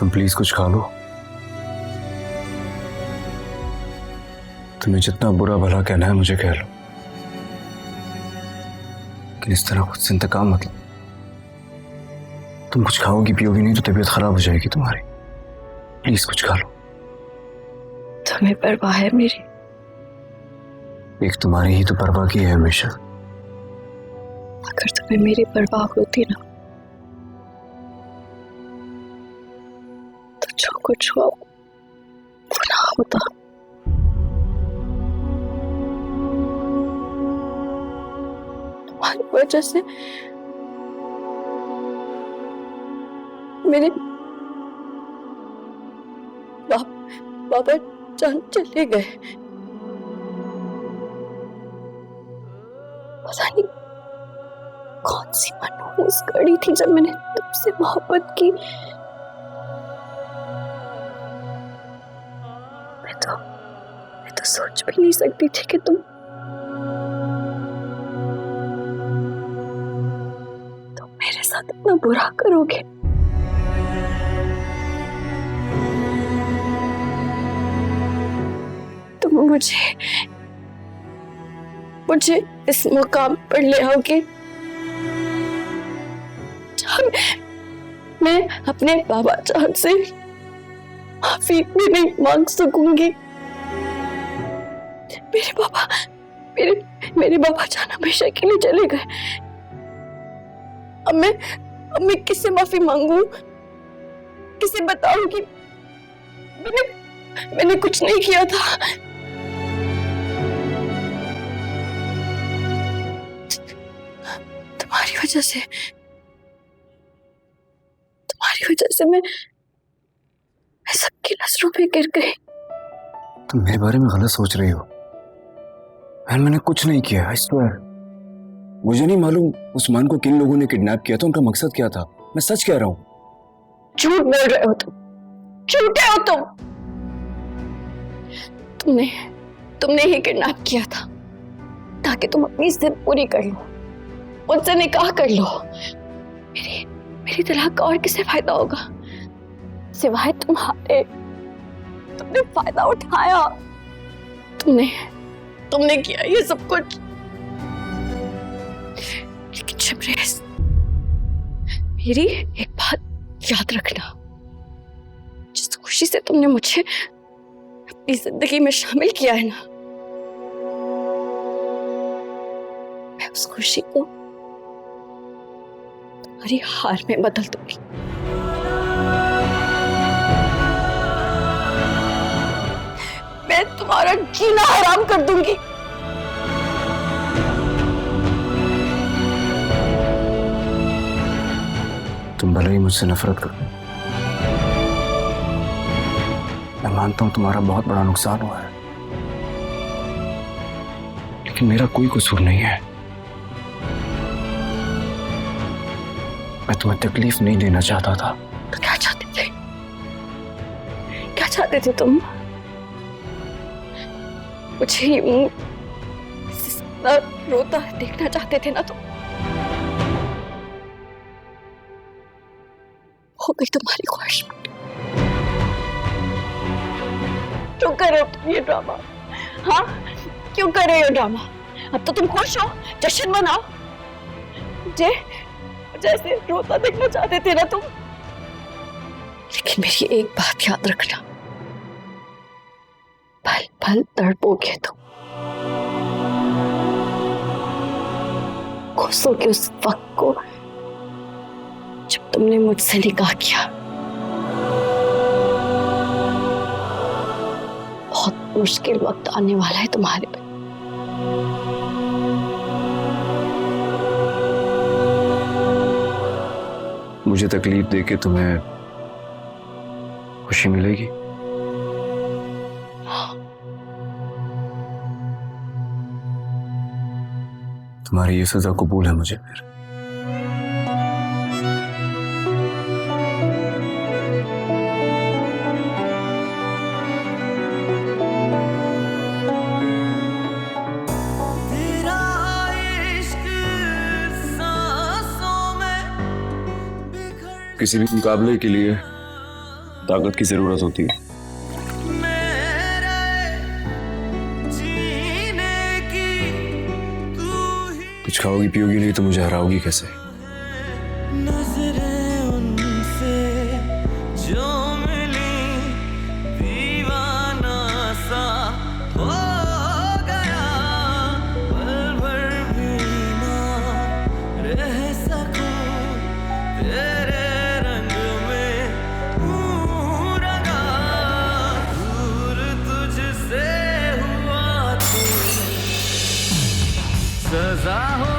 तुम प्लीज कुछ खा लो। तुम्हें जितना बुरा भला कहना है मुझे कह लो, लेकिन इस तरह खुद से इंतकाम मतलब। तुम कुछ खाओगी पियोगी नहीं तो तबीयत खराब हो जाएगी तुम्हारी। प्लीज कुछ खा लो। तुम्हें परवाह है मेरी? एक तुम्हारी ही तो परवाह की है हमेशा। अगर तुम्हें मेरी परवाह होती ना तो जो कुछ हुआ वो ना होता। तुम्हारी वजह से मेरे बाबा जान चले गए। पता नहीं कौन सी मनहूस घड़ी थी जब मैंने तुमसे मोहब्बत की। मैं तो सोच भी नहीं सकती थी कि तुम मेरे साथ इतना बुरा करोगे। तुम मुझे इस मुकाम पर ले आओगे जहां मैं अपने बाबा जान से माफी भी नहीं मांग सकूंगी। मेरे बाबा जान हमेशा के लिए चले गए। अब मैं किससे माफी मांगू? किसे बताऊं कि मैंने कुछ नहीं किया था? तुम्हारी वजह से मैं सबकी नजरों पे गिर गई। तुम मेरे बारे में गलत सोच रही हो। मैंने कुछ नहीं किया, आई स्वेयर। मुझे नहीं मालूम उस्मान को किन लोगों ने किडनैप किया था, उनका मकसद क्या था। मैं सच कह रहा हूं। झूठ बोल रहे हो तुम, झूठे हो तुम। तुमने ही किडनैप किया था ताकि तुम अपनी जिद पूरी कर लो, मुझसे निकाह कर लो। मेरी तलाक का और किसे फायदा होगा सिवाय तुम्हारे? तुमने फायदा उठाया। तुमने किया ये सब कुछ। लेकिन शबरेज, मेरी एक बात याद रखना, जिस खुशी से तुमने मुझे अपनी जिंदगी में शामिल किया है ना, मैं उस खुशी को तुम्हारी हार में बदल दूंगी। मैं तुम्हारा जीना हराम कर दूंगी। तुम भले ही मुझसे नफरत करो, मैं मानता हूं तुम्हारा बहुत बड़ा नुकसान हुआ है, लेकिन मेरा कोई कसूर नहीं है। मैं तुम्हें तकलीफ नहीं देना चाहता था। तो क्या चाहते थे? क्या चाहते थे तुम? मुझे यूं रोता देखना चाहते थे ना तुम? हो गई तुम्हारी ख्वाहिश। क्यों कर रहे हो तुम ये ड्रामा? हाँ, क्यों कर रहे हो ड्रामा? अब तो तुम खुश हो, जश्न मनाओ। जैसे रोता देखना चाहते थे ना तुम। लेकिन मेरी एक बात याद रखना, पल पल तड़पोगे तुम। कोसोगे उस वक्त को जब तुमने मुझसे निकाह किया। बहुत मुश्किल वक्त आने वाला है तुम्हारे पे। मुझे तकलीफ देके तुम्हें खुशी मिलेगी? तुम्हारी ये सजा कबूल है मुझे फिर? किसी भी मुकाबले के लिए ताकत की जरूरत होती है। कुछ खाओगी पियोगी नहीं तो मुझे हराओगी कैसे? नजरें उनसे जो मिली दीवाना सा हो गया, पल भर भी ना रह सकूं तेरे रंग में हूँ रंगा, दूर तुझसे हुआ तो सजा हो